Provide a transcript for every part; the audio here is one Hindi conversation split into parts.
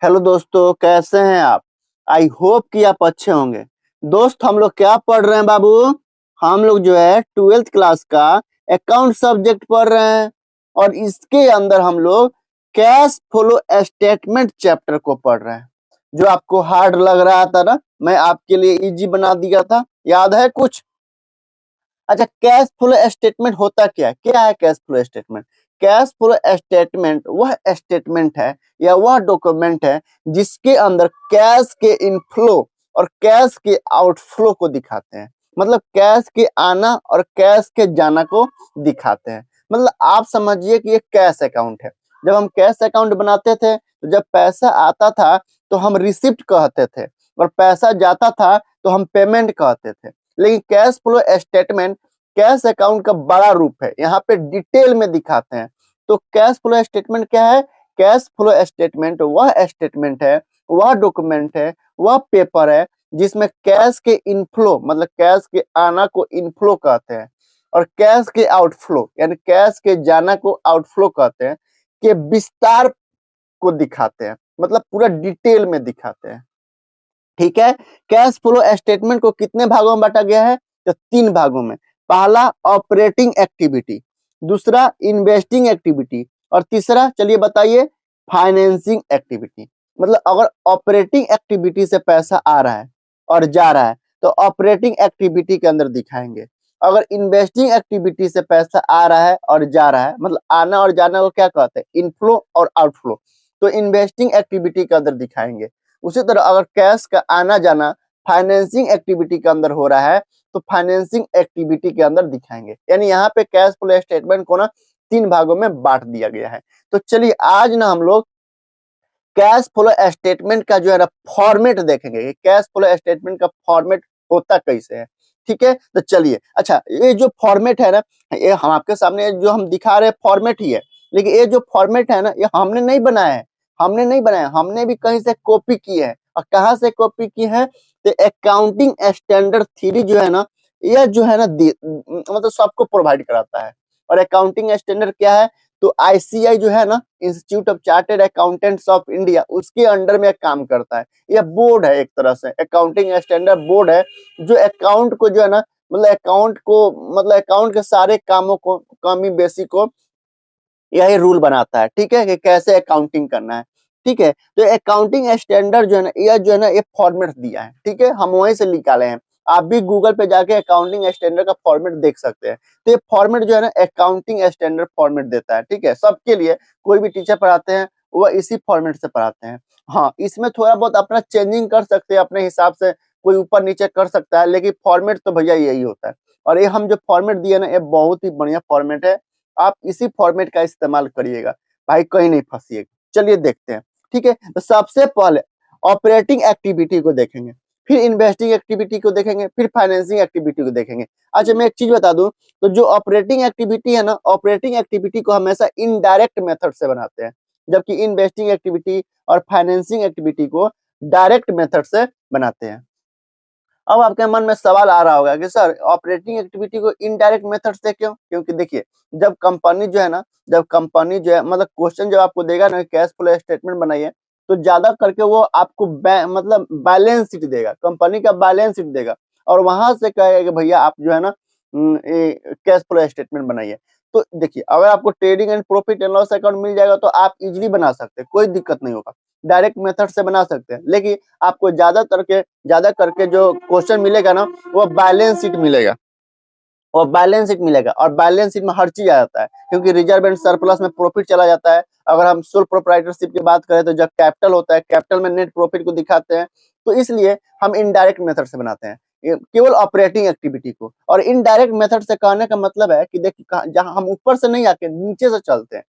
हेलो दोस्तों, कैसे हैं आप। आई होप कि आप अच्छे होंगे। दोस्त, हम लोग क्या पढ़ रहे हैं बाबू। हम लोग जो है 12th क्लास का अकाउंट सब्जेक्ट पढ़ रहे हैं और इसके अंदर हम लोग कैश फ्लो स्टेटमेंट चैप्टर को पढ़ रहे हैं। जो आपको हार्ड लग रहा था ना, मैं आपके लिए इजी बना दिया था, याद है कुछ। अच्छा, कैश फ्लो स्टेटमेंट होता क्या है cash flow statement. Cash flow statement वह स्टेटमेंट है या वह डॉक्यूमेंट है जिसके अंदर कैश के इनफ्लो और कैश के आउटफ्लो को दिखाते हैं। मतलब कैश के आना और कैश के जाना को दिखाते हैं। मतलब आप समझिए कि ये कैश अकाउंट है। जब हम कैश अकाउंट बनाते थे तो जब पैसा आता था तो हम रिसिप्ट कहते थे और पैसा जाता था तो हम पेमेंट कहते थे। लेकिन cash flow statement cash account का बड़ा रूप है, यहाँ पे डिटेल में दिखाते हैं। तो कैश फ्लो स्टेटमेंट क्या है। कैश फ्लो स्टेटमेंट वह स्टेटमेंट है, वह डॉक्यूमेंट है, वह पेपर है जिसमें कैश के इनफ्लो मतलब कैश के आना को इनफ्लो कहते हैं और कैश के आउटफ्लो यानी कैश के जाना को आउटफ्लो कहते हैं के विस्तार को दिखाते हैं। मतलब पूरा डिटेल में दिखाते हैं। ठीक है। कैश फ्लो स्टेटमेंट को कितने भागों में बांटा गया है, तो 3 भागों में। पहला ऑपरेटिंग एक्टिविटी, दूसरा इन्वेस्टिंग एक्टिविटी और तीसरा चलिए बताइए फाइनेंसिंग एक्टिविटी। मतलब अगर ऑपरेटिंग एक्टिविटी से पैसा आ रहा है और जा रहा है तो ऑपरेटिंग एक्टिविटी के अंदर दिखाएंगे। अगर इन्वेस्टिंग एक्टिविटी से पैसा आ रहा है और जा रहा है, मतलब आना और जाना को क्या कहते हैं, इनफ्लो और आउटफ्लो, तो इन्वेस्टिंग एक्टिविटी के अंदर दिखाएंगे। उसी तरह अगर कैश का आना जाना फाइनेंसिंग एक्टिविटी के अंदर हो रहा है तो फाइनेंसिंग एक्टिविटी के अंदर दिखाएंगे। यानी यहाँ पे कैश फ्लो स्टेटमेंट को ना 3 भागों में बांट दिया गया है। तो चलिए आज ना हम लोग कैश फ्लो स्टेटमेंट का जो है ना फॉर्मेट देखेंगे कि कैश फ्लो स्टेटमेंट का फॉर्मेट होता कैसे है। ठीक है, तो चलिए। अच्छा, ये जो फॉर्मेट है ना, ये हम आपके सामने जो हम दिखा रहे हैं फॉर्मेट ही है, लेकिन ये जो फॉर्मेट है ना ये हमने नहीं बनाया है। हमने भी कहीं से कॉपी की है। और कहाँ से कॉपी की है, तो अकाउंटिंग स्टैंडर्ड थ्री जो है ना, यह जो है ना मतलब सबको प्रोवाइड कराता है। और अकाउंटिंग स्टैंडर्ड क्या है, तो आईसीआई जो है ना, institute of chartered accountants of India, उसके अंडर में काम करता है। यह बोर्ड है, एक तरह से अकाउंटिंग स्टैंडर्ड बोर्ड है जो अकाउंट को जो है ना, मतलब अकाउंट के सारे कामों को, कमी बेसी को यही रूल बनाता है। ठीक है, कि कैसे अकाउंटिंग करना है। ठीक है, तो अकाउंटिंग स्टैंडर्ड जो है ना, यह जो है ना ये फॉर्मेट दिया है। ठीक है, हम वहीं से निकाले हैं। आप भी गूगल पे जाके अकाउंटिंग स्टैंडर्ड का फॉर्मेट देख सकते हैं। तो ये फॉर्मेट जो है ना अकाउंटिंग स्टैंडर्ड फॉर्मेट देता है। ठीक है, सबके लिए कोई भी टीचर पढ़ाते हैं वह इसी फॉर्मेट से पढ़ाते हैं। हाँ, इसमें थोड़ा बहुत अपना चेंजिंग कर सकते हैं अपने हिसाब से, कोई ऊपर नीचे कर सकता है, लेकिन फॉर्मेट तो भैया यही होता है। और ये हम जो फॉर्मेट दिए ना, ये बहुत ही बढ़िया फॉर्मेट है। आप इसी फॉर्मेट का इस्तेमाल करिएगा भाई, कहीं नहीं फंसिएगा। चलिए देखते हैं। ठीक है, तो सबसे पहले ऑपरेटिंग एक्टिविटी को देखेंगे, फिर इन्वेस्टिंग एक्टिविटी को देखेंगे, फिर फाइनेंसिंग एक्टिविटी को देखेंगे। अच्छा, मैं एक चीज बता दूं, तो जो ऑपरेटिंग एक्टिविटी है ना, ऑपरेटिंग एक्टिविटी को हमेशा इनडायरेक्ट मेथड से बनाते हैं, जबकि इन्वेस्टिंग एक्टिविटी और फाइनेंसिंग एक्टिविटी को डायरेक्ट मेथड से बनाते हैं। अब आपके मन में सवाल आ रहा होगा कि सर ऑपरेटिंग एक्टिविटी को इनडायरेक्ट मेथड से क्यों। क्योंकि देखिए, जब कंपनी जो है ना, जब कंपनी जो है, मतलब क्वेश्चन जब आपको देगा ना कैश फ्लो स्टेटमेंट बनाइए, तो ज्यादा करके वो आपको मतलब बैलेंस शीट देगा, कंपनी का बैलेंस शीट देगा और वहां से कहेगा कि भैया आप जो है ना कैश फ्लो स्टेटमेंट बनाइए। तो देखिए, अगर आपको trading and profit and loss account मिल जाएगा तो आप इजीली बना सकते हैं, कोई दिक्कत नहीं होगा, डायरेक्ट मेथड से बना सकते हैं। लेकिन आपको ज्यादा करके जो क्वेश्चन मिलेगा ना, वो बैलेंस शीट मिलेगा। और बैलेंस शीट मिलेगा और बैलेंस शीट में हर चीज आ जाता है, क्योंकि रिजर्व एंड सरप्लस में प्रॉफिट चला जाता है। अगर हम सोल प्रोप्राइटरशिप की बात करें तो जब कैपिटल होता है, कैपिटल में नेट प्रॉफिट को दिखाते हैं। तो इसलिए हम इनडायरेक्ट मेथड से बनाते हैं केवल ऑपरेटिंग एक्टिविटी को। और इनडायरेक्ट मेथड से कहने का मतलब है कि देखिए, जहां हम ऊपर से नहीं आके नीचे से चलते हैं।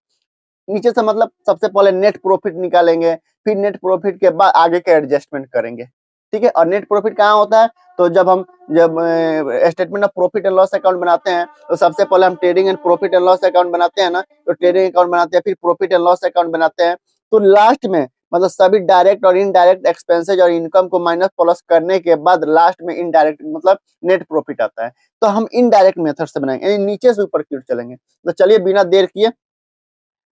नीचे से मतलब सबसे पहले नेट प्रॉफिट निकालेंगे, फिर नेट प्रॉफिट के बाद आगे के एडजस्टमेंट करेंगे। ठीक है, और नेट प्रॉफिट कहाँ होता है, तो जब statement of profit and loss account बनाते हैं तो सबसे पहले हम trading and profit and loss account बनाते हैं ना, तो ट्रेडिंग अकाउंट बनाते हैं, फिर प्रॉफिट एंड लॉस अकाउंट बनाते हैं। तो लास्ट में मतलब सभी डायरेक्ट और इनडायरेक्ट एक्सपेंसेज और इनकम को माइनस प्लस करने के बाद लास्ट में इनडायरेक्ट मतलब नेट प्रॉफिट आता है। तो हम इनडायरेक्ट मेथड से बनाएंगे, यानी नीचे से ऊपर की ओर चलेंगे। तो चलिए बिना देर किए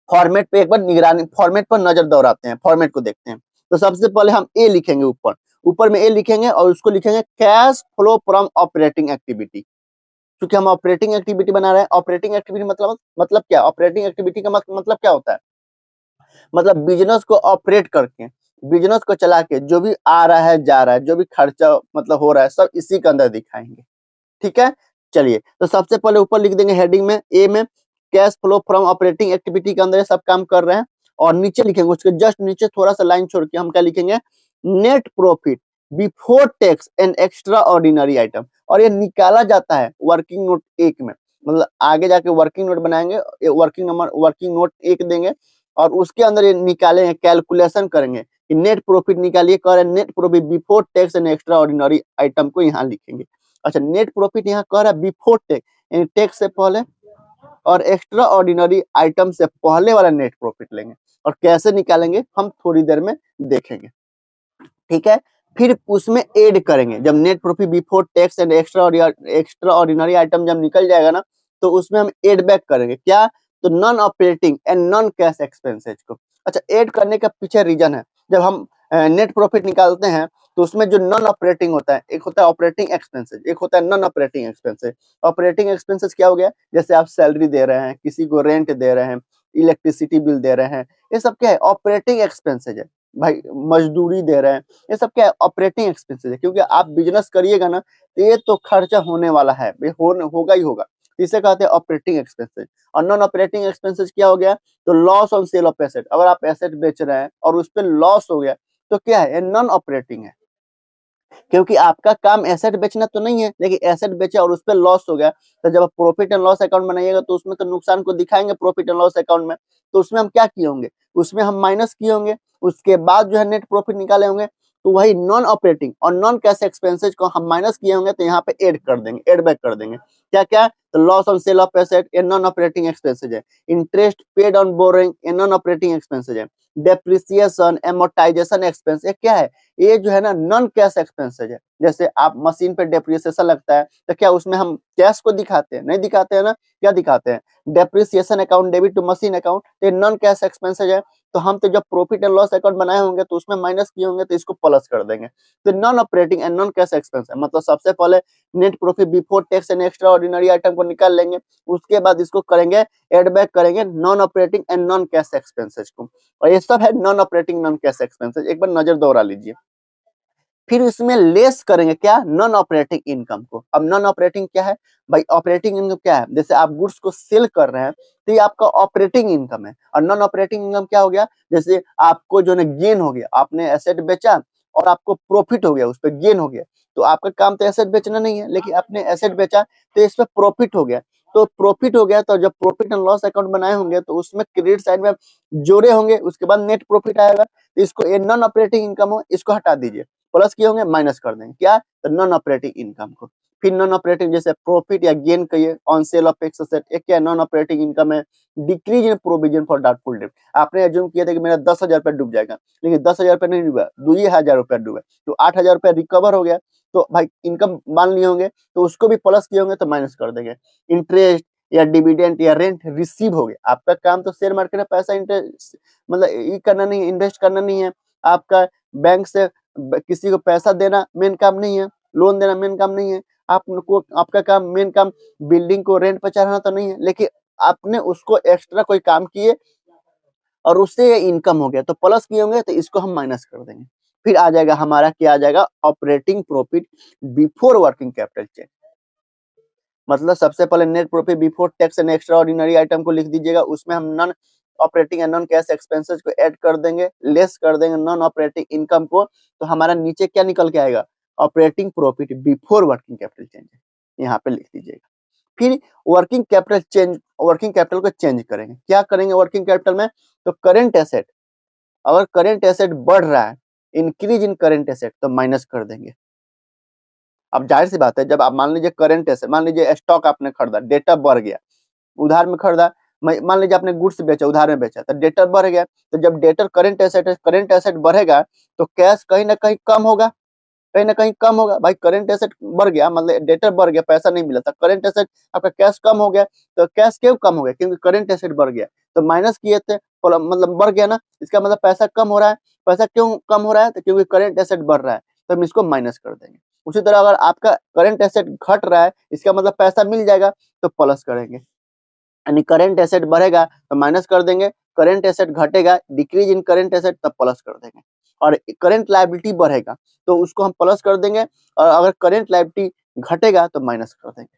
फॉर्मेट पे एक बार निगरानी, फॉर्मेट पर नजर दौड़ाते हैं, फॉर्मेट को देखते हैं। तो सबसे पहले हम ए लिखेंगे, ऊपर ऊपर में ए लिखेंगे और उसको लिखेंगे cash flow from operating activity. क्योंकि हम ऑपरेटिंग एक्टिविटी बना रहे हैं, ऑपरेटिंग एक्टिविटी मतलब क्या, ऑपरेटिंग एक्टिविटी का मतलब क्या होता है, मतलब बिजनेस को ऑपरेट करके, बिजनेस को चला के जो भी आ रहा है जा रहा है, जो भी खर्चा मतलब हो रहा है, सब इसी के अंदर दिखाएंगे। ठीक है, चलिए तो सबसे पहले ऊपर लिख देंगे हेडिंग में ए में cash flow from operating activity के अंदर ये सब काम कर रहे हैं। और नीचे लिखेंगे, उसके जस्ट नीचे थोड़ा सा लाइन छोड़ के हम क्या लिखेंगे, net profit before tax and extra ordinary item. और ये निकाला जाता है वर्किंग नोट एक में, मतलब आगे जाके वर्किंग नोट बनाएंगे, वर्किंग नंबर वर्किंग नोट एक देंगे और उसके अंदर ये निकालेंगे, कैलकुलेशन करेंगे कि नेट प्रॉफिट निकालिए, कह रहे net profit before tax and extra ordinary item को यहाँ लिखेंगे। अच्छा, नेट प्रॉफिट यहाँ कह रहा है बिफोर टैक्स, यानी टैक्स से पहले, और एक्स्ट्रा ऑर्डिनरी आइटम से पहले वाला नेट प्रॉफिट लेंगे। और कैसे निकालेंगे हम थोड़ी देर में देखेंगे। ठीक है, फिर उसमें ऐड करेंगे, जब net profit before tax and extra ordinary item जब निकल जाएगा ना, तो उसमें हम ऐड बैक करेंगे क्या, तो non operating and non cash expenses को। अच्छा, ऐड करने का पीछे रीजन है, जब हम नेट प्रॉफिट निकालते हैं तो उसमें जो नॉन ऑपरेटिंग होता है, एक होता है ऑपरेटिंग एक्सपेंसेस, एक होता है non operating expenses. Operating expenses क्या हो गया, जैसे आप सैलरी दे रहे हैं, किसी को रेंट दे रहे हैं, इलेक्ट्रिसिटी बिल दे रहे हैं, ये सब क्या है, ऑपरेटिंग एक्सपेंसेस है भाई, मजदूरी दे रहे हैं, ये सब क्या है, ऑपरेटिंग एक्सपेंसेस है। क्योंकि आप बिजनेस करिएगा ना, तो ये तो खर्चा होने वाला है, होगा ही होगा, इसे कहते हैं ऑपरेटिंग एक्सपेंसेस। और नॉन ऑपरेटिंग एक्सपेंसेस क्या हो गया, तो loss on sale of asset, अगर आप एसेट बेच रहे हैं और उस पर लॉस हो गया तो क्या है, नॉन ऑपरेटिंग है। क्योंकि आपका काम एसेट बेचना तो नहीं है, लेकिन एसेट बेचा और उस पर लॉस हो गया, तो जब आप प्रॉफिट एंड लॉस अकाउंट बनाइएगा तो उसमें तो नुकसान को दिखाएंगे प्रॉफिट एंड लॉस अकाउंट में, तो उसमें हम क्या किए होंगे, उसमें हम माइनस किए होंगे, उसके बाद जो है नेट प्रॉफिट निकाले होंगे, तो वही नॉन ऑपरेटिंग और नॉन कैश एक्सपेंसेस को हम माइनस किए होंगे, तो यहाँ पे ऐड कर देंगे, ऐड बैक कर देंगे। क्या क्या, तो loss on sale of asset ये नॉन ऑपरेटिंग एक्सपेंसेस है, इंटरेस्ट पेड ऑन बोरोइंग ये नॉन ऑपरेटिंग एक्सपेंसेस है, डेप्रिसिएशन एमोर्टाइजेशन एक्सपेंस ये क्या है, ये जो है ना नॉन कैश एक्सपेंसेस है। जैसे आप मशीन पे डेप्रिसिएशन लगता है, तो क्या उसमें हम कैश को दिखाते हैं, नहीं दिखाते हैं ना, क्या दिखाते हैं, depreciation account debit to machine account, ये नॉन कैश एक्सपेंसेस है। तो हम तो जब प्रॉफिट एंड लॉस अकाउंट बनाए होंगे तो उसमें माइनस किए होंगे, तो इसको प्लस कर देंगे। तो non operating and non cash expense है, मतलब सबसे पहले net profit before tax and extra ordinary item को निकाल लेंगे, उसके बाद इसको करेंगे एड बैक करेंगे non operating and non cash expenses को। और ये सब है non operating non cash expenses, एक बार नजर दौड़ा लीजिए। फिर इसमें लेस करेंगे क्या, नॉन ऑपरेटिंग इनकम को। अब नॉन ऑपरेटिंग क्या है भाई, ऑपरेटिंग इनकम क्या है, जैसे आप गुड्स को सेल कर रहे हैं तो ये आपका ऑपरेटिंग इनकम है। और नॉन ऑपरेटिंग इनकम क्या हो गया, जैसे आपको जो है गेन हो गया, आपने एसेट बेचा और आपको प्रॉफिट हो गया, उस पर गेन हो गया, तो आपका काम तो एसेट बेचना नहीं है, लेकिन आपने एसेट बेचा तो इस पर प्रॉफिट हो गया। तो प्रॉफिट हो गया, तो जब प्रॉफिट एंड लॉस अकाउंट बनाए होंगे तो उसमें क्रेडिट साइड में जोड़े होंगे, उसके बाद नेट प्रॉफिट आएगा, तो इसको ये नॉन ऑपरेटिंग इनकम हो, इसको हटा दीजिए, प्लस किए होंगे माइनस कर देंगे क्या, तो नॉन ऑपरेटिंग इनकम को। फिर नॉन ऑपरेटिंग जैसे प्रॉफिट या गेन कहिए on sale of x asset, एक क्या नॉन ऑपरेटिंग इनकम है, decrease in provision for doubtful debt. आपने एज्यूम किया था कि मेरा 10,000 रुपया डूब जाएगा, लेकिन 10,000 रुपया नहीं डूबा, 2,000 रुपया डूबा, तो 8,000 रुपया रिकवर हो गया, तो भाई इनकम मान लिए होंगे, तो उसको भी प्लस किए होंगे तो माइनस कर देंगे। इंटरेस्ट या डिविडेंड या रेंट रिसीव हो गया, आपका काम तो शेयर मार्केट में पैसा इंटरेस्ट मतलब ये करना नहीं है, इन्वेस्ट करना नहीं है, आपका बैंक से किसी को पैसा देना मेन काम नहीं है, लोन देना मेन काम नहीं है, आपको आपका काम मेन काम बिल्डिंग को रेंट पर चढ़ाना तो नहीं है, लेकिन आपने उसको एक्स्ट्रा कोई काम किए और उससे ये इनकम हो गया, तो प्लस किए होंगे तो इसको हम माइनस कर देंगे। फिर आ जाएगा हमारा क्या आ जाएगा, operating profit before working capital change. मतलब सबसे पहले net profit before tax and extra ordinary item को लिख दीजिएगा, उसमें हम non operating and non cash expenses को ऐड कर देंगे, लेस कर देंगे नॉन ऑपरेटिंग इनकम को, तो हमारा नीचे क्या निकल के आएगा, operating profit before working capital change, यहाँ पे लिख दीजिएगा। फिर वर्किंग कैपिटल को चेंज करेंगे, क्या करेंगे वर्किंग कैपिटल में, तो करेंट एसेट, अगर करेंट एसेट बढ़ रहा है, इंक्रीज इन करेंट एसेट, तो माइनस कर देंगे। अब जाहिर सी बात है, जब आप मान लीजिए करेंट एसेट, मान लीजिए स्टॉक आपने खरीदा, डेटा बढ़ गया, उधार में खरीदा, मान लीजिए आपने गुड्स बेचा, उधार में बेचा, तो डेटर बढ़ गया, तो जब डेटर करेंट एसेट है, करेंट एसेट बढ़ेगा तो कैश कहीं ना कहीं कम होगा, कहीं ना कहीं कम होगा भाई, करंट एसेट बढ़ गया मतलब डेटर बढ़ गया, पैसा नहीं मिला था, करंट एसेट आपका कैश कम हो गया, तो कैश क्यों कम हो गया, क्योंकि करंट एसेट बढ़ गया, तो माइनस किए थे मतलब बढ़ गया ना, इसका मतलब पैसा कम हो रहा है। पैसा क्यों कम हो रहा है? तो क्योंकि करंट एसेट बढ़ रहा है, तो हम इसको माइनस कर देंगे। उसी तरह अगर आपका करंट एसेट घट रहा है, इसका मतलब पैसा मिल जाएगा, तो प्लस करेंगे। यानी करंट एसेट बढ़ेगा तो माइनस कर देंगे, करंट एसेट घटेगा, डिक्रीज इन करंट एसेट, तब प्लस कर देंगे। और करंट लायबिलिटी बढ़ेगा तो उसको हम प्लस कर देंगे, और अगर करंट लायबिलिटी घटेगा तो माइनस कर देंगे।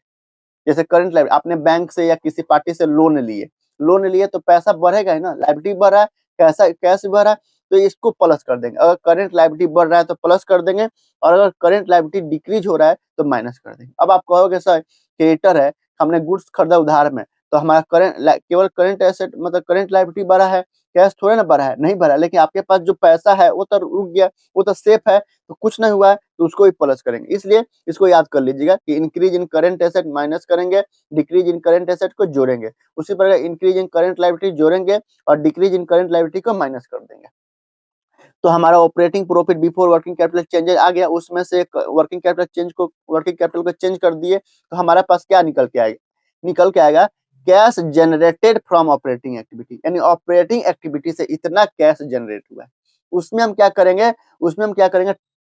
जैसे करंट लायबिलिटी, आपने बैंक से या किसी पार्टी से लोन लिए तो पैसा बढ़ेगा ही ना, लायबिलिटी बढ़ रहा है, कैसा कैश बढ़ रहा है, तो इसको प्लस कर देंगे। अगर करंट लायबिलिटी बढ़ रहा है तो प्लस कर देंगे, और अगर करंट लायबिलिटी डिक्रीज हो रहा है तो माइनस कर देंगे। अब आप कहोगे सर क्रेडिटर है, हमने गुड्स खरीदा उधार में, तो हमारा केवल करंट एसेट मतलब करंट लायबिलिटी बढ़ा है, कैश थोड़े ना बढ़ा है, नहीं बढ़ा, लेकिन आपके पास जो पैसा है वो तो रुक गया, वो तो सेफ है, तो कुछ नहीं हुआ है, तो उसको भी प्लस करेंगे। इसलिए इसको याद कर लीजिएगा कि increase in current asset minus करेंगे, डिक्रीज इन करंट एसेट को जोड़ेंगे, उसी प्रकार इंक्रीज इन करंट लायबिलिटी जोड़ेंगे और डिक्रीज इन करंट लायबिलिटी को माइनस कर देंगे। तो हमारा operating profit before working capital changes आ गया, उसमें से वर्किंग कैपिटल को चेंज कर दिए, तो हमारे पास क्या निकल के आएगा cash generated from operating activity, यानी ऑपरेटिंग एक्टिविटी से इतना कैश जनरेट हुआ है। उसमें हम क्या करेंगे,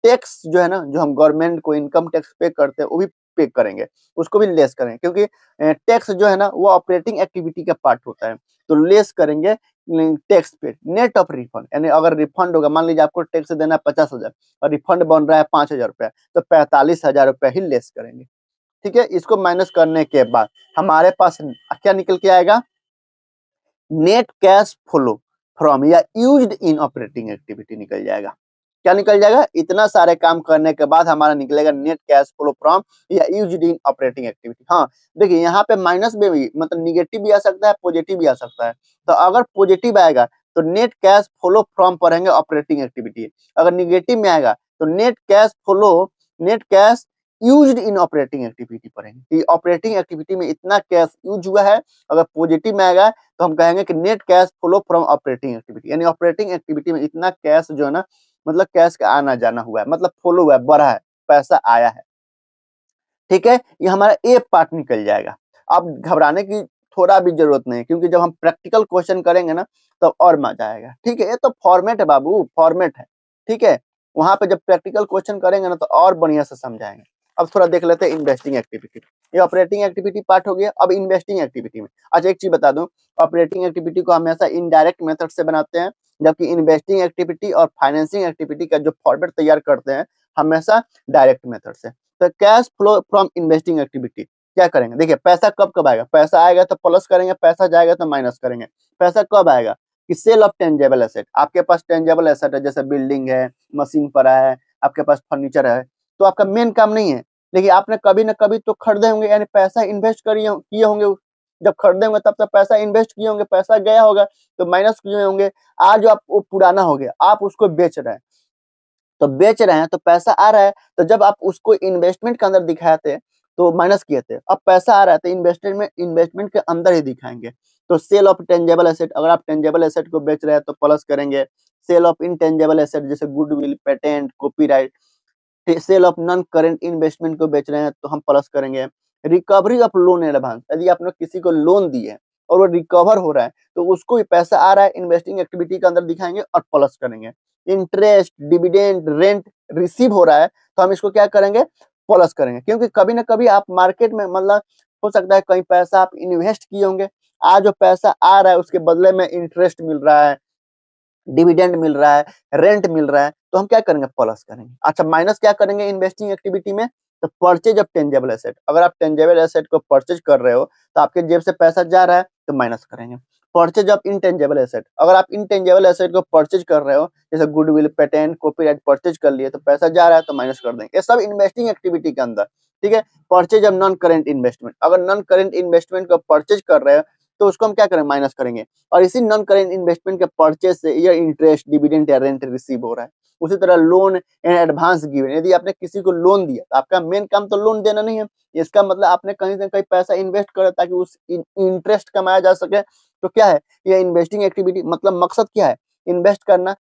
टैक्स जो है ना, जो हम गवर्नमेंट को इनकम टैक्स पे करते हैं वो भी पे करेंगे, उसको भी लेस करेंगे, क्योंकि टैक्स जो है ना वो ऑपरेटिंग एक्टिविटी का पार्ट होता है, तो लेस करेंगे टैक्स पे नेट ऑफ रिफंड। यानी अगर रिफंड होगा, मान लीजिए आपको टैक्स देना है 50,000 और रिफंड बन रहा है 5,000 रुपया, तो 45,000 रुपया ही लेस करेंगे। ठीक है, इसको माइनस करने के बाद हमारे पास क्या निकल के आएगा, नेट कैश फ्लो फ्रॉम या यूज्ड इन ऑपरेटिंग एक्टिविटी निकल जाएगा। क्या निकल जाएगा, इतना सारे काम करने के बाद हमारा निकलेगा नेट कैश फ्लो फ्रॉम या यूज्ड इन ऑपरेटिंग एक्टिविटी। हाँ देखिए, यहाँ पे माइनस में भी मतलब निगेटिव भी आ सकता है, पॉजिटिव भी आ सकता है। तो अगर पॉजिटिव आएगा तो नेट कैश फ्लो फ्रॉम पढ़ेंगे ऑपरेटिंग एक्टिविटी, अगर निगेटिव में आएगा तो net cash used in operating activity पढ़ेंगे, ऑपरेटिंग एक्टिविटी में इतना कैश यूज हुआ है। अगर पॉजिटिव में आएगा तो हम कहेंगे कि net cash flow from operating activity, यानी ऑपरेटिंग एक्टिविटी में इतना कैश जो है ना, मतलब कैश का आना जाना हुआ है, मतलब फ्लो हुआ है, बढ़ा है, पैसा आया है। ठीक है, ये हमारा ए पार्ट निकल जाएगा। अब घबराने की थोड़ा भी जरूरत नहीं, क्योंकि जब हम प्रैक्टिकल क्वेश्चन करेंगे ना तब तो और मजा आएगा। ठीक है, ये तो फॉर्मेट है बाबू, फॉर्मेट है। ठीक है, वहां पे जब प्रैक्टिकल क्वेश्चन करेंगे ना तो और बढ़िया से समझाएंगे। अब थोड़ा देख लेते हैं इन्वेस्टिंग एक्टिविटी। ये ऑपरेटिंग एक्टिविटी पार्ट हो गया। अब इन्वेस्टिंग एक्टिविटी में अच्छा एक चीज बता दूं, ऑपरेटिंग एक्टिविटी को हमेशा इनडायरेक्ट मेथड से बनाते हैं, जबकि इन्वेस्टिंग एक्टिविटी और फाइनेंसिंग एक्टिविटी का जो फॉर्मेट तैयार करते हैं हमेशा डायरेक्ट मेथड से। तो cash flow from investing activity क्या करेंगे, देखिए पैसा कब कब आएगा, पैसा आएगा तो प्लस करेंगे, पैसा जाएगा तो माइनस करेंगे। पैसा कब आएगा कि सेल ऑफ टेंजेबल एसेट, आपके पास टेंजेबल एसेट है, जैसे बिल्डिंग है, मशीन पड़ा है, आपके पास फर्नीचर है, तो आपका मेन काम नहीं है, लेकिन आपने कभी ना कभी तो खरीदे होंगे, यानी पैसा इन्वेस्ट किए होंगे, जब खरीदे होंगे तब तक पैसा इन्वेस्ट किए होंगे, पैसा गया होगा तो माइनस किए होंगे। आज जो आप वो पुराना हो गया, आप उसको बेच रहे हैं, तो बेच रहे हैं तो पैसा आ रहा है, तो जब आप उसको इन्वेस्टमेंट के अंदर दिखाए थे तो माइनस किए थे, अब पैसा आ रहा है तो इन्वेस्टमेंट के अंदर ही दिखाएंगे। तो सेल ऑफ टेंजेबल एसेट, अगर आप टेंजेबल एसेट को बेच रहे हैं तो प्लस करेंगे। सेल ऑफ इनटेंजेबल एसेट जैसे goodwill, patent, copyright, sale of non current investment को बेच रहे हैं तो हम प्लस करेंगे। रिकवरी ऑफ लोन एडवांस, यदि आपने किसी को लोन दिए और वो रिकवर हो रहा है तो उसको भी पैसा आ रहा है, इन्वेस्टिंग एक्टिविटी के अंदर दिखाएंगे और प्लस करेंगे। इंटरेस्ट, डिविडेंड, रेंट रिसीव हो रहा है तो हम इसको क्या करेंगे, प्लस करेंगे, क्योंकि कभी ना कभी आप मार्केट में मतलब हो सकता है कहीं पैसा आप इन्वेस्ट किए होंगे, आज जो पैसा आ रहा है उसके बदले में इंटरेस्ट मिल रहा है, डिविडेंड मिल रहा है, रेंट मिल रहा है, तो हम क्या करेंगे, प्लस करेंगे। अच्छा माइनस क्या करेंगे इन्वेस्टिंग एक्टिविटी में, तो परचेज ऑफ टेंजेबल एसेट, अगर आप टेंजेबल एसेट को परचेज कर रहे हो तो आपके जेब से पैसा जा रहा है तो माइनस करेंगे। परचेज ऑफ इनटेंजेबल एसेट, अगर आप इनटेंजेबल एसेट को परचेज कर रहे हो, जैसे गुडविल, पेटेंट, कॉपीराइट परचेज कर लिए तो पैसा जा रहा है तो माइनस कर देंगे। ये सब इन्वेस्टिंग एक्टिविटी के अंदर। ठीक है, purchase of non current investment, अगर नॉन करेंट इन्वेस्टमेंट को परचेज कर रहे हो तो उसको हम क्या करेंगे, माइनस करेंगे। और इसी नॉन करेंट इन्वेस्टमेंट के परचेज से ये इंटरेस्ट, डिविडेंड या रेंट रिसीव हो रहा है। उसी तरह लोन एंड एडवांस गिवन, यदि आपने किसी को लोन दिया तो आपका मेन काम तो लोन देना नहीं है, इसका मतलब आपने कहीं ना कहीं पैसा इन्वेस्ट करा ताकि उस इंटरेस्ट कमाया जा सके। तो क्या है ये इन्वेस्टिंग एक्टिविटी, मतलब मकसद क्या है, इन्वेस्ट करना,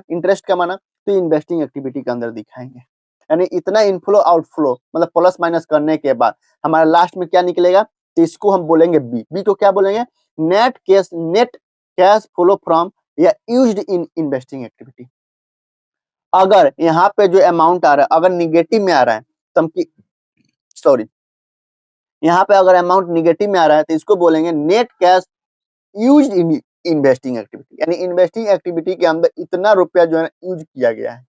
इंटरेस्ट कमाना, तो इन्वेस्टिंग एक्टिविटी के अंदर दिखाएंगे। यानी इतना इनफ्लो आउटफ्लो मतलब प्लस माइनस करने के बाद हमारा लास्ट में क्या निकलेगा, तो इसको हम बोलेंगे बी। बी को क्या बोलेंगे, नेट कैश फ्लो फ्रॉम या यूज्ड इन इन्वेस्टिंग एक्टिविटी। अगर यहाँ पे जो अमाउंट आ रहा है अगर निगेटिव में आ रहा है तो हम सॉरी यहाँ पे अगर अमाउंट निगेटिव में आ रहा है तो इसको बोलेंगे net cash used in investing activity, यानी इन्वेस्टिंग एक्टिविटी के अंदर इतना रुपया जो है यूज किया गया है।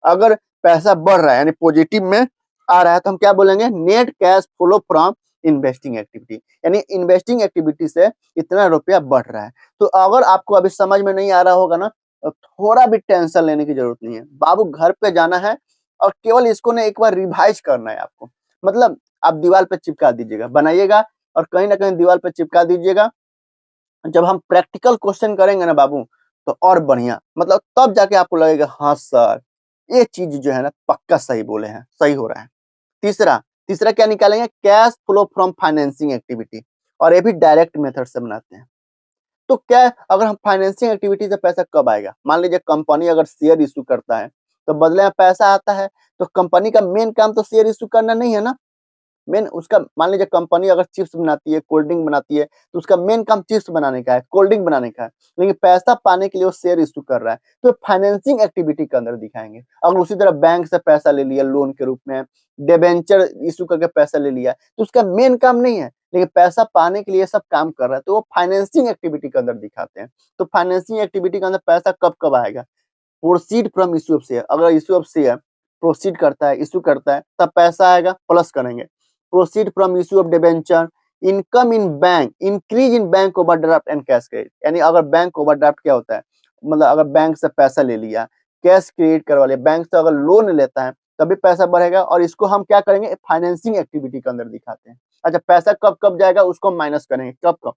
अगर पैसा बढ़ रहा है यानी पॉजिटिव में आ रहा है तो हम क्या बोलेंगे net cash flow from investing activity, यानी इन्वेस्टिंग एक्टिविटी से इतना रुपया बढ़ रहा है। तो अगर आपको अभी समझ में नहीं आ रहा होगा ना तो थोड़ा भी टेंशन लेने की जरूरत नहीं है बाबू, घर पे जाना है और केवल इसको ना एक बार रिवाइज करना है आपको। मतलब आप दीवार पे चिपका दीजिएगा, बनाइएगा और कहीं ना कहीं दीवार पे चिपका दीजिएगा। जब हम प्रैक्टिकल क्वेश्चन करेंगे ना बाबू तो और बढ़िया, मतलब तब जाके आपको लगेगा हाँ सर ये चीज जो है ना पक्का सही बोले हैं, सही हो रहा है। तीसरा तीसरा क्या निकालेंगे, cash flow from financing activity, और ये भी डायरेक्ट मेथड से बनाते हैं। तो क्या अगर हम फाइनेंसिंग एक्टिविटी से पैसा कब आएगा, मान लीजिए कंपनी अगर शेयर इशू करता है तो बदले में पैसा आता है, तो कंपनी का मेन काम तो शेयर इशू करना नहीं है ना। मेन उसका मान लीजिए कंपनी अगर चिप्स बनाती है, कोल्ड ड्रिंक बनाती है, तो उसका मेन काम चिप्स बनाने का है, कोल्ड ड्रिंक बनाने का है, लेकिन पैसा पाने के लिए वो शेयर इशू कर रहा है, तो फाइनेंसिंग एक्टिविटी के अंदर दिखाएंगे। अगर उसी तरह बैंक से पैसा ले लिया लोन के रूप में, डिबेंचर इशू करके पैसा ले लिया, तो उसका मेन काम नहीं है, लेकिन पैसा पाने के लिए सब काम कर रहा है, तो वो फाइनेंसिंग एक्टिविटी के अंदर दिखाते हैं। तो फाइनेंसिंग एक्टिविटी के अंदर पैसा कब कब आएगा, proceed from issue of share, अगर इशू ऑफ शेयर प्रोसीड करता है, इशू करता है, तब पैसा आएगा, प्लस करेंगे। Proceed from issue of debenture, income in bank, increase in bank overdraft and cash credit, यानी अगर बैंक ओवरड्राफ्ट क्या होता है, मतलब अगर बैंक से पैसा ले लिया, कैश क्रेडिट करवा लिया, बैंक से अगर लोन लेता है तभी पैसा बढ़ेगा, और इसको हम क्या करेंगे फाइनेंसिंग एक्टिविटी के अंदर दिखाते हैं। अच्छा पैसा कब कब जाएगा उसको माइनस करेंगे, कब कब,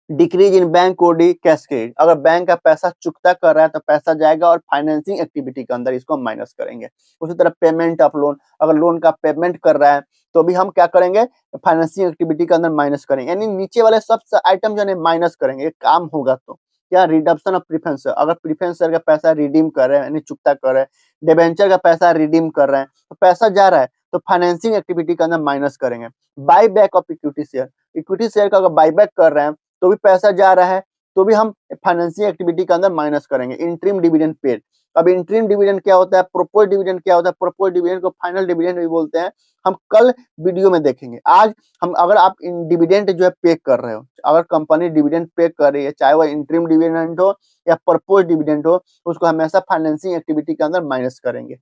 decrease in bank OD cash credit, अगर बैंक का पैसा चुकता कर रहा है तो पैसा जाएगा और फाइनेंसिंग एक्टिविटी के अंदर इसको माइनस करेंगे। उसी तरह पेमेंट ऑफ लोन, अगर लोन का पेमेंट कर रहा है तो भी हम क्या करेंगे फाइनेंसिंग एक्टिविटी के अंदर माइनस करेंगे, यानी नीचे वाले सब आइटम जो है माइनस करेंगे, काम होगा। तो क्या रिडम्पशन ऑफ प्रीफरेंस, अगर प्रीफरेंस का पैसा रिडीम कर रहे हैं यानी चुकता कर रहे हैं, डिबेंचर का पैसा रिडीम कर रहे हैं तो पैसा जा रहा है, तो फाइनेंसिंग एक्टिविटी के अंदर माइनस करेंगे। By back of equity share, equity share का अगर बाई बैक कर रहे हैं तो भी पैसा जा रहा है, तो भी हम फाइनेंसिंग एक्टिविटी के अंदर माइनस करेंगे। इंटरिम डिविडेंड पेड, अब इंटरिम डिविडेंड क्या होता है, प्रोपोज डिविडेंड क्या होता है, प्रोपोज डिविडेंड को फाइनल डिविडेंड भी बोलते हैं, हम कल वीडियो में देखेंगे। आज हम अगर आप डिविडेंड जो है पे कर रहे हो, अगर कंपनी डिविडेंड पे कर रही है चाहे वह इंटरिम डिविडेंड हो या प्रपोज डिविडेंड हो, उसको हमेशा फाइनेंसिंग एक्टिविटी के अंदर माइनस करेंगे।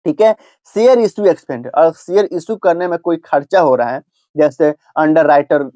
ठीक है, शेयर इशू एक्सपेंड, और शेयर इशू करने में कोई खर्चा हो रहा है, जैसे अंडर राइटर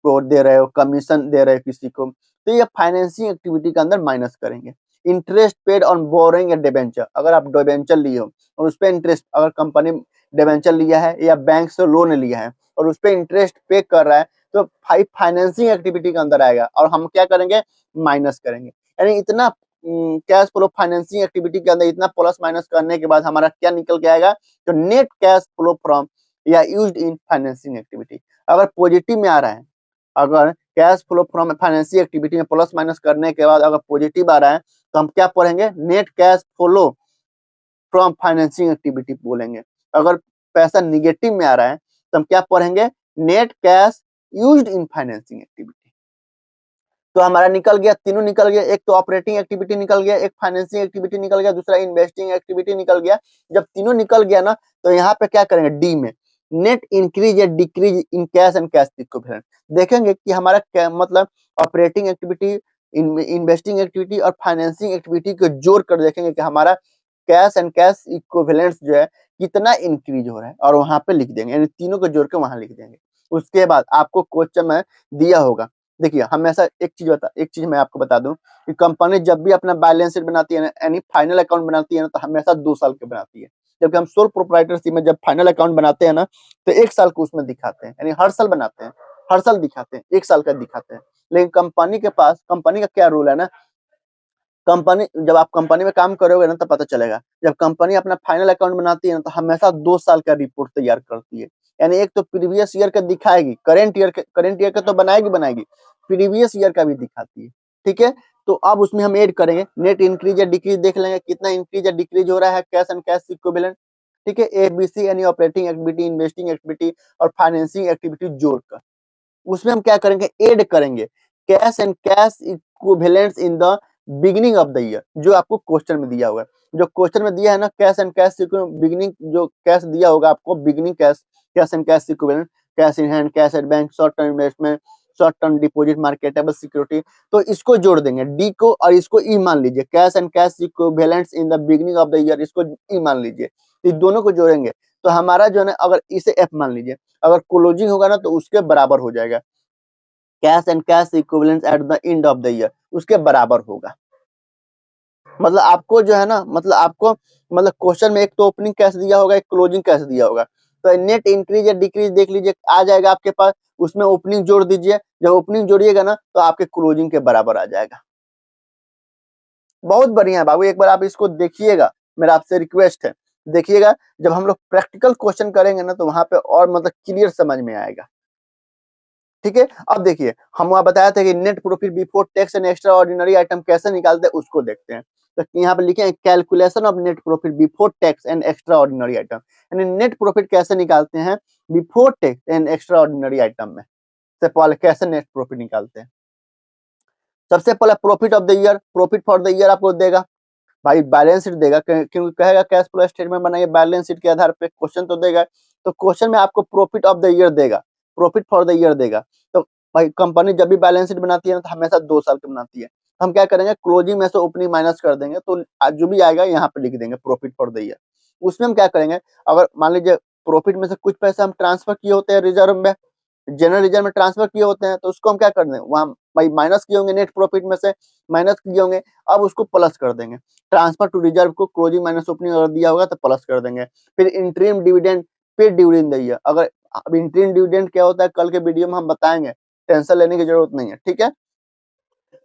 को दे रहे हो, कमीशन दे रहे हो किसी को, तो ये फाइनेंसिंग एक्टिविटी के अंदर माइनस करेंगे। इंटरेस्ट पेड ऑन बोरिंग या डिबेंचर, अगर आप डिबेंचर लिए हो और उस पर इंटरेस्ट, अगर कंपनी डिबेंचर लिया है या बैंक से लोन लिया है और उस पर इंटरेस्ट पे कर रहा है, तो फाइनेंसिंग एक्टिविटी के अंदर आएगा और हम क्या करेंगे माइनस करेंगे। यानी इतना कैश फ्लो फाइनेंसिंग एक्टिविटी के अंदर इतना प्लस माइनस करने के बाद हमारा क्या निकल के आएगा, तो नेट कैश फ्लो फ्रॉम या यूज्ड इन फाइनेंसिंग एक्टिविटी। अगर पॉजिटिव में आ रहा है, अगर cash flow from financing activity में प्लस माइनस करने के बाद अगर पॉजिटिव आ रहा है तो हम क्या पढ़ेंगे net cash flow from financing activity बोलेंगे। अगर पैसा निगेटिव में आ रहा है तो हम क्या पढ़ेंगे net cash used in financing activity. तो हमारा निकल गया, तीनों निकल गया, एक तो ऑपरेटिंग एक्टिविटी निकल गया, एक फाइनेंसिंग एक्टिविटी निकल गया, दूसरा इन्वेस्टिंग एक्टिविटी निकल गया। जब तीनों निकल गया ना तो यहाँ पे क्या करेंगे डी में नेट इंक्रीज या decrease in cash and cash equivalent, देखेंगे कि हमारा क्या मतलब ऑपरेटिंग एक्टिविटी, इन्वेस्टिंग एक्टिविटी और फाइनेंसिंग एक्टिविटी को जोड़ कर देखेंगे कि हमारा कैश एंड कैश इक्विवेलेंट्स जो है कितना इंक्रीज हो रहा है, और वहां पे लिख देंगे, यानी तीनों को जोड़ के वहां लिख देंगे। उसके बाद आपको क्वेश्चन में दिया होगा, देखिए हमेशा एक चीज मैं आपको बता दूं कि कंपनी जब भी अपना बैलेंस शीट बनाती है ना, यानी फाइनल अकाउंट बनाती है ना, तो हमेशा 2 साल के बनाती है, जबकि हम सोल प्रोप्राइटरशिप में जब फाइनल अकाउंट बनाते हैं ना तो 1 साल को उसमें दिखाते हैं, यानी हर साल बनाते हैं, हर साल दिखाते हैं, 1 साल का दिखाते हैं। लेकिन कंपनी के पास, कंपनी का क्या रूल है ना, कंपनी जब आप कंपनी में काम करोगे ना तो पता चलेगा, जब कंपनी अपना फाइनल अकाउंट बनाती है ना तो हमेशा 2 साल का रिपोर्ट तैयार करती है, यानी एक तो प्रीवियस ईयर का दिखाएगी, करंट ईयर का तो बनाएगी, प्रीवियस ईयर का भी दिखाती है। ठीक है, तो अब उसमें हम ऐड करेंगे नेट इंक्रीज या डिक्रीज, देख लेंगे कितना इंक्रीज या डिक्रीज हो रहा है कैश एंड कैश इक्विवेलेंट। ठीक है, एबीसी यानी ऑपरेटिंग एक्टिविटी, इन्वेस्टिंग एक्टिविटी और फाइनेंसिंग एक्टिविटी जोड़कर उसमें हम क्या करेंगे ऐड करेंगे cash and cash equivalents in the beginning of the year, जो आपको क्वेश्चन में दिया हुआ है, जो क्वेश्चन में दिया है ना, कैश एंड कैश बिगिनिंग, जो कैश दिया होगा आपको beginning cash, cash and cash equivalent, cash in hand, cash at bank, short term investment, short term deposit, marketable security, तो इसको जोड़ देंगे डी को, और इसको ई मान लीजिए, cash and cash equivalents in the beginning of the year, इसको ई मान लीजिए, तो दोनों को जोड़ेंगे तो हमारा जो है ना, अगर इसे एफ मान लीजिए, अगर क्लोजिंग होगा ना तो उसके बराबर हो जाएगा, cash and cash equivalents at the end of the year, उसके बराबर होगा। मतलब आपको जो है ना, मतलब आपको मतलब क्वेश्चन में एक तो ओपनिंग कैश दिया होगा, एक क्लोजिंग कैश दिया होगा, तो नेट इंक्रीज या डिक्रीज देख लीजिए आ जाएगा आपके पास, उसमें ओपनिंग जोड़ दीजिए, जब ओपनिंग जोड़िएगा ना तो आपके क्लोजिंग के बराबर आ जाएगा। बहुत बढ़िया है बाबू, एक बार आप इसको देखिएगा, मेरा आपसे रिक्वेस्ट है, देखिएगा, जब हम लोग प्रैक्टिकल क्वेश्चन करेंगे ना तो वहां पे और मतलब क्लियर समझ में आएगा। ठीक है, अब देखिए हम वहां बताया था कि net profit before tax and extra ordinary item कैसे निकालते हैं, उसको देखते हैं। तो यहाँ पे लिखे हैं calculation of net profit before tax and extra ordinary item, यानी नेट प्रॉफिट कैसे निकालते हैं before tax and extra ordinary item में, सबसे पहले कैसे नेट प्रॉफिट निकालते हैं। सबसे पहले profit of the year, profit for the year आपको देगा भाई, बैलेंस शीट देगा, क्योंकि कहेगा कैश फ्लो स्टेटमेंट बनाइए बैलेंस शीट के आधार पे, क्वेश्चन तो देगा, तो क्वेश्चन में आपको प्रॉफिट ऑफ द ईयर देगा, प्रॉफिट फॉर द ईयर देगा। तो भाई कंपनी जब भी बैलेंस शीट बनाती है ना तो हमेशा 2 साल की बनाती है, हम क्या करेंगे क्लोजिंग में से ओपनिंग माइनस कर देंगे, तो जो भी आएगा यहाँ पे लिख देंगे प्रॉफिट फॉर द ईयर। उसमें हम क्या करेंगे, अगर मान लीजिए प्रॉफिट में से कुछ पैसे हम ट्रांसफर किए होते हैं रिजर्व में, जनरल रिजर्व में ट्रांसफर किए होते हैं, तो उसको हम क्या कर देंगे, वहां भाई माइनस किए होंगे, नेट प्रॉफिट में से माइनस किए होंगे, अब उसको प्लस कर देंगे, ट्रांसफर टू रिजर्व को क्लोजिंग माइनस ओपनिंग अगर दिया होगा तो प्लस कर देंगे। फिर interim dividend paid during the year, अगर अब इंटरिम डिविडेंड क्या होता है कल के वीडियो में हम बताएंगे, टेंशन लेने की जरूरत नहीं है, ठीक है।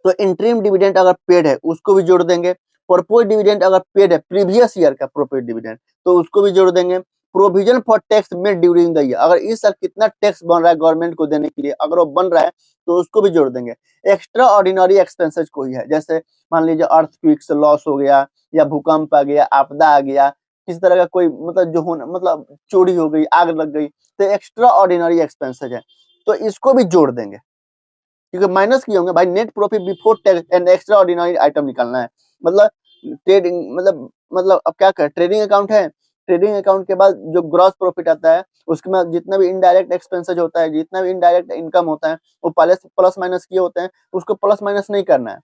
तो इंटरिम डिविडेंड अगर पेड है उसको भी जोड़ देंगे, प्रपोज डिविडेंड अगर पेड है प्रीवियस ईयर का प्रोपोज डिविडेंड तो उसको भी जोड़ देंगे। Provision for tax made during the year, अगर इस साल कितना टैक्स बन रहा है गवर्नमेंट को देने के लिए, अगर वो बन रहा है तो उसको भी जोड़ देंगे। एक्स्ट्रा ऑर्डिनरी एक्सपेंसेस कोई है, जैसे मान लीजिए अर्थक्वेक से लॉस हो गया, या भूकंप आ गया, आपदा आ गया, किसी तरह का कोई मतलब जो होना मतलब चोरी हो गई, आग लग गई, तो एक्स्ट्रा ऑर्डिनरी एक्सपेंसेस है, तो इसको भी जोड़ देंगे, क्योंकि माइनस किए होंगे भाई, net profit before tax and extra ordinary item निकालना है, मतलब ट्रेडिंग मतलब अब क्या कर, ट्रेडिंग अकाउंट है, ट्रेडिंग अकाउंट के बाद जो ग्रॉस प्रॉफिट आता है उसके बाद जितना भी इनडायरेक्ट एक्सपेंसेस होता है, जितना भी इनडायरेक्ट इनकम होता है, वो पहले से प्लस माइनस किए होते हैं, उसको प्लस माइनस नहीं करना है,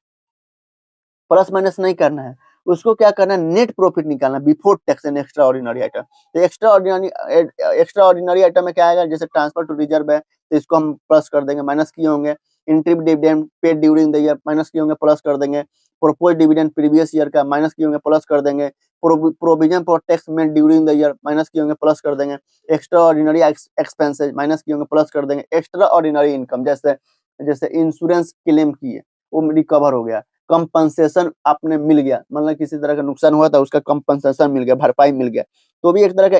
प्लस माइनस नहीं करना है, उसको क्या करना है, नेट प्रॉफिट निकालना before tax and extra ordinary item. तो एक्स्ट्रा ऑर्डिनरी आइटम में क्या आएगा, जैसे ट्रांसफर टू रिजर्व है तो इसको हम प्लस कर देंगे, माइनस किए होंगे, interim dividend paid during the year minus किए होंगे, प्लस कर देंगे, प्रोपोज डिविडेंड प्रीवियस ईयर का माइनस किए होंगे, प्लस कर देंगे, provision for tax made during the year minus किए होंगे, प्लस कर देंगे, एक्स्ट्रा ऑर्डिनरी एक्सपेंसेस माइनस किए होंगे, प्लस कर देंगे, एक्स्ट्रा ऑर्डिनरी इनकम जैसे जैसे इंश्योरेंस क्लेम किए वो रिकवर हो गया, कंपनसेशन आपने मिल गया, मतलब किसी तरह का नुकसान हुआ था उसका कंपनसेशन मिल गया, भरपाई मिल गया, तो भी एक तरह का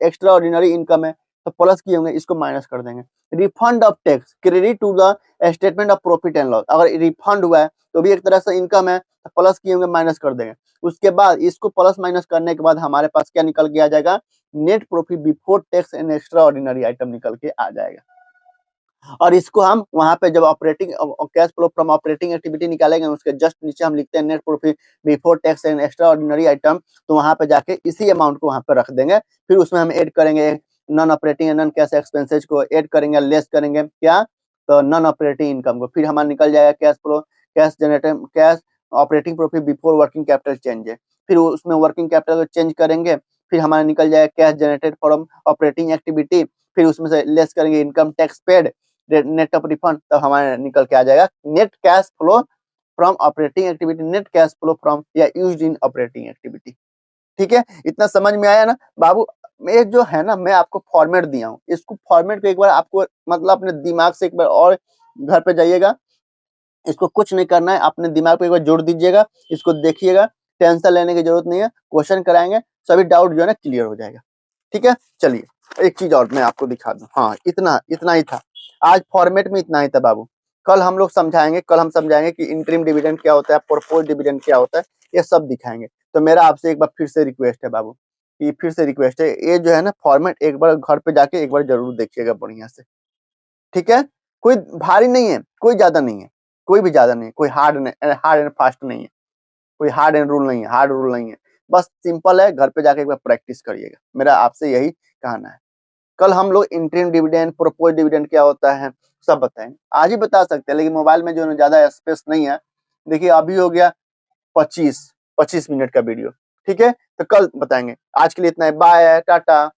एक्स्ट्रा ऑर्डिनरी इनकम है, तो प्लस किए होंगे, इसको माइनस कर देंगे। Refund of tax credit to the statement of profit and loss, अगर रिफंड हुआ है तो भी एक तरह से इनकम है, तो प्लस किए होंगे, माइनस कर देंगे। उसके बाद इसको प्लस माइनस करने के बाद हमारे पास क्या निकल के आ जाएगा, net profit before tax and extra ordinary item निकल के आ जाएगा। और इसको हम वहां पे जब operating cash flow from operating activity निकालेंगे उसके जस्ट नीचे हम लिखते हैं net profit before tax and extra ordinary item, तो वहां पे जाके इसी अमाउंट को वहां पे रख देंगे, फिर उसमें हम ऐड करेंगे non operating and non cash expenses को ऐड करेंगे, लेस करेंगे क्या, तो नॉन ऑपरेटिंग इनकम को, फिर हमारा निकल जाएगा cash flow, cash generated cash operating profit before working capital change है, फिर उसमें वर्किंग कैपिटल को चेंज करेंगे, फिर हमारा निकल जाएगा cash generated from operating activity, फिर उसमें से लेस करेंगे income tax paid, net of refund, तब हमारे निकल के आ जाएगा net cash flow from operating activity, net cash flow from या यूज्ड इन ऑपरेटिंग एक्टिविटी। ठीक है, इतना समझ में आया ना बाबू। ये जो है ना मैं आपको फॉर्मेट दिया हूँ, इसको फॉर्मेट को एक बार आपको मतलब अपने दिमाग से एक बार और घर पे जाइएगा, इसको कुछ नहीं करना है, अपने दिमाग पे एक बार जोड़ दीजिएगा, इसको देखिएगा, टेंशन लेने की जरूरत नहीं है, क्वेश्चन कराएंगे सभी डाउट जो है ना क्लियर हो जाएगा। ठीक है, चलिए एक चीज और मैं आपको दिखा दूं, हाँ इतना इतना ही था आज फॉर्मेट में, इतना ही था बाबू। कल हम लोग समझाएंगे, कल हम समझाएंगे कि इंटरिम डिविडेंड क्या होता है, प्रोपोज डिविडेंड क्या होता है, ये सब दिखाएंगे। तो मेरा आपसे एक बार फिर से रिक्वेस्ट है बाबू, ये फिर से रिक्वेस्ट है, ये जो है ना फॉर्मेट एक बार घर पे जाके एक बार जरूर देखिएगा बढ़िया से। ठीक है, कोई भारी नहीं है, कोई ज्यादा नहीं है, कोई भी ज्यादा नहीं, कोई हार्ड एंड फास्ट नहीं है, कोई हार्ड एंड रूल नहीं है, हार्ड रूल नहीं है, बस सिंपल है, घर पे जाके एक बार प्रैक्टिस करिएगा, मेरा आपसे यही कहना है। कल हम लोग इंटरिम डिविडेंड, प्रोपोज डिविडेंड क्या होता है सब बताएंगे, आज ही बता सकते हैं, लेकिन मोबाइल में जो है ज्यादा स्पेस नहीं है। देखिए अभी हो गया 25 मिनट का वीडियो, ठीक है, तो कल बताएंगे। आज के लिए इतना है, बाय, टाटा।